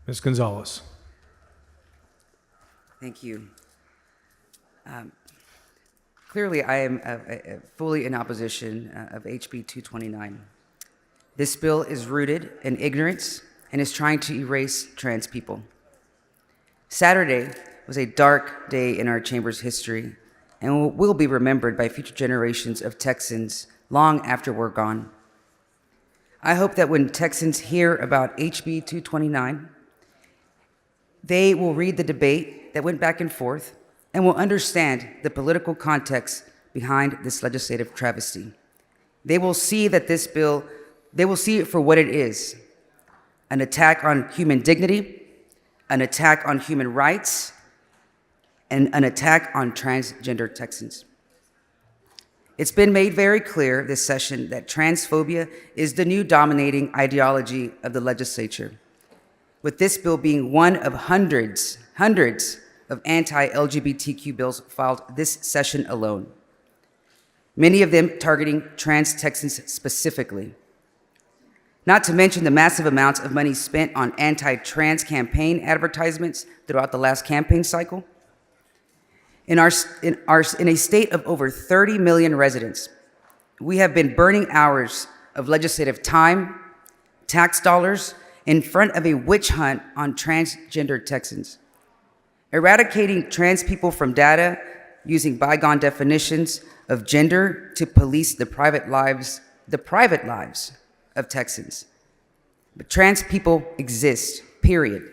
Ms. Gonzalez. Thank you. Clearly, I am fully in opposition of HB 229. This bill is rooted in ignorance and is trying to erase trans people. Saturday was a dark day in our chamber's history and will be remembered by future generations of Texans long after we're gone. I hope that when Texans hear about HB 229, they will read the debate that went back and forth and will understand the political context behind this legislative travesty. They will see that this bill, they will see it for what it is: an attack on human dignity, an attack on human rights, and an attack on transgender Texans. It's been made very clear this session that transphobia is the new dominating ideology of the legislature, with this bill being one of hundreds of anti-LGBTQ bills filed this session alone, many of them targeting trans Texans specifically. Not to mention the massive amounts of money spent on anti-trans campaign advertisements throughout the last campaign cycle. In a state of over 30 million residents, we have been burning hours of legislative time, tax dollars, in front of a witch hunt on transgender Texans. Eradicating trans people from data using bygone definitions of gender to police the private lives of Texans. But trans people exist, period.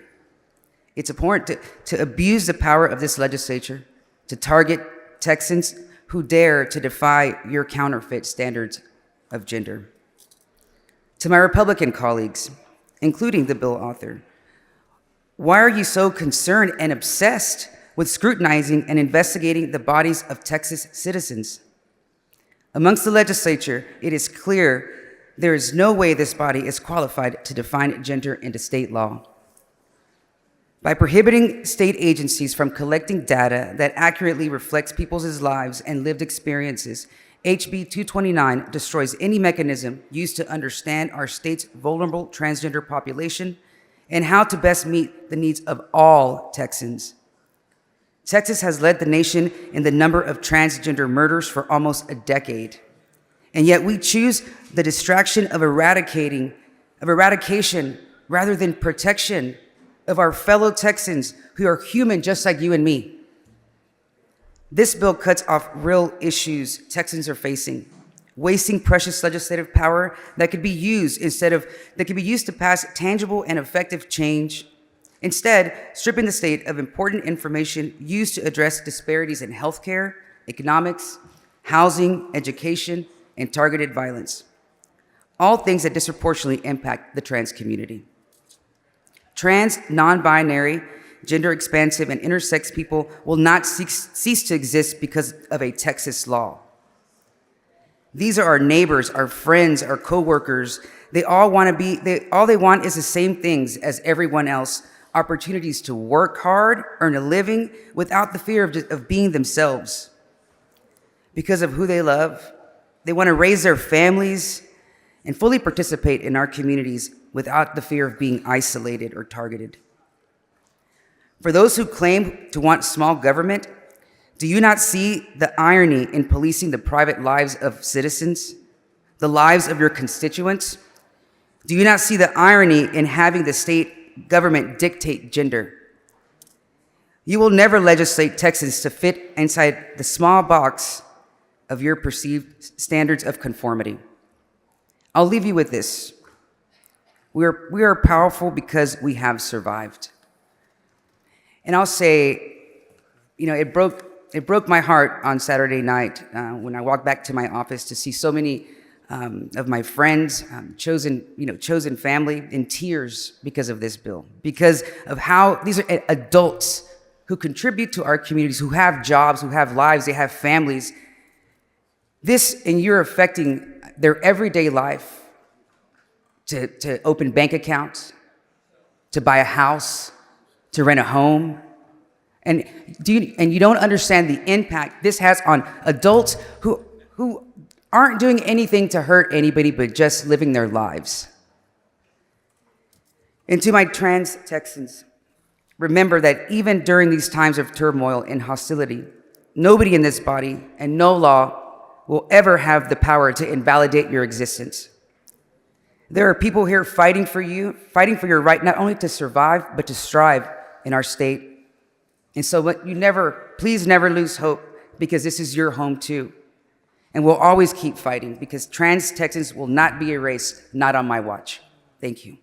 It's important to abuse the power of this legislature to target Texans who dare to defy your counterfeit standards of gender. To my Republican colleagues, including the bill author, why are you so concerned and obsessed with scrutinizing and investigating the bodies of Texas citizens? Amongst the legislature, it is clear there is no way this body is qualified to define gender into state law. By prohibiting state agencies from collecting data that accurately reflects people's lives and lived experiences, HB 229 destroys any mechanism used to understand our state's vulnerable transgender population and how to best meet the needs of all Texans. Texas has led the nation in the number of transgender murders for almost a decade, and yet we choose the distraction of eradication rather than protection of our fellow Texans who are human just like you and me. This bill cuts off real issues Texans are facing, wasting precious legislative power that could be used to pass tangible and effective change. Instead, stripping the state of important information used to address disparities in healthcare, economics, housing, education, and targeted violence, all things that disproportionately impact the trans community. Trans, non-binary, gender-expansive, and intersex people will not cease to exist because of a Texas law. These are our neighbors, our friends, our coworkers. All they want is the same things as everyone else: opportunities to work hard, earn a living, without the fear of being themselves. Because of who they love, they want to raise their families and fully participate in our communities without the fear of being isolated or targeted. For those who claim to want small government, do you not see the irony in policing the private lives of citizens, the lives of your constituents? Do you not see the irony in having the state government dictate gender? You will never legislate Texans to fit inside the small box of your perceived standards of conformity. I'll leave you with this. We are powerful because we have survived. And I'll say, it broke my heart on Saturday night when I walked back to my office to see so many of my friends, chosen family, in tears because of this bill, because of how these are adults who contribute to our communities, who have jobs, who have lives, they have families. And you're affecting their everyday life to open bank accounts, to buy a house, to rent a home. And you don't understand the impact this has on adults who aren't doing anything to hurt anybody but just living their lives. And to my trans Texans, remember that even during these times of turmoil and hostility, nobody in this body and no law will ever have the power to invalidate your existence. There are people here fighting for you, fighting for your right not only to survive, but to strive in our state. And so please never lose hope, because this is your home too. And we'll always keep fighting, because trans Texans will not be erased, not on my watch. Thank you.